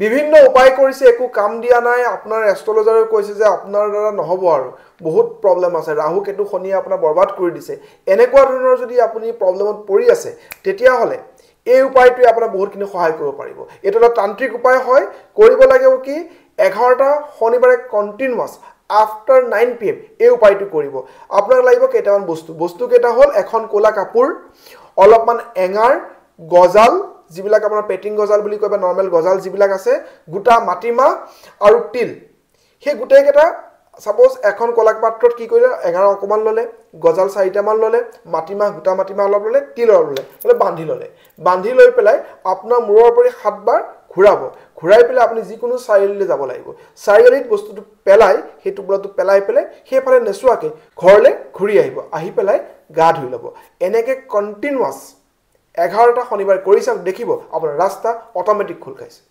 বিভিন্ন উপায় কৰিছে একো কাম দিয়া নাই আপোনাৰ এষ্ট্ৰলজাৰে কৈছে যে আপোনাৰ দ্বাৰা নহব আৰু বহুত প্ৰবলেম আছে ৰাহু কেতু শনিয়ে আপোনাৰ বৰবাদ কৰি দিছে এনেকুৱা ধৰণৰ যদি আপুনি প্ৰবলেমত পৰি আছে তেতিয়া হলে এই উপায়টোৱে আপোনাৰ বহুতখিনি সহায় কৰিব পাৰিব এটা তান্ত্ৰিক উপায় হয় কৰিব লাগিব কি 11টা শনিবাৰে কন্টিনিউয়াস after 9 pm এই উপায়টো কৰিব আপোনাক লাগিব কেইটামান বস্তু কেইটা হল এখন কোলা কাপোৰ অলপমান এঙাৰ গজাল যিবিলাক আপোনাৰ পেটিং গজাল বুলি কয় বা নৰমাল গজাল যিবিলাক আছে গুটা মাটিমা আৰু তিল সেই গুটেই কেটা সাপোজ এখন কলাক পাত্ৰত কি কৰিলে 11 অকমান ললে গজাল 4টা মান ললে মাটিমা গুটা মাটিমা অলপ ললে তিল ললে বান্ধি লৈ পেলাই আপোনাৰ মূৰৰ ওপৰি 7 বাৰ ঘুৰাই পেলাই আপুনি যিকোনো চাৰিআলিলৈ যাব লাগিব চাৰিআলিত বস্তুটো পেলাই সেই টুকুৰাটো পেলাই সেইফালে নেছুৱাকে ঘৰলে ঘূৰি আহি পেলাই গা ধুই ল'ব এনেকে কন্টিনিউয়াস 11টা শনিবাৰ কৰি চাওক দেখিব আপোনাৰ ৰাস্তা অটোমেটিক খোল খাইছে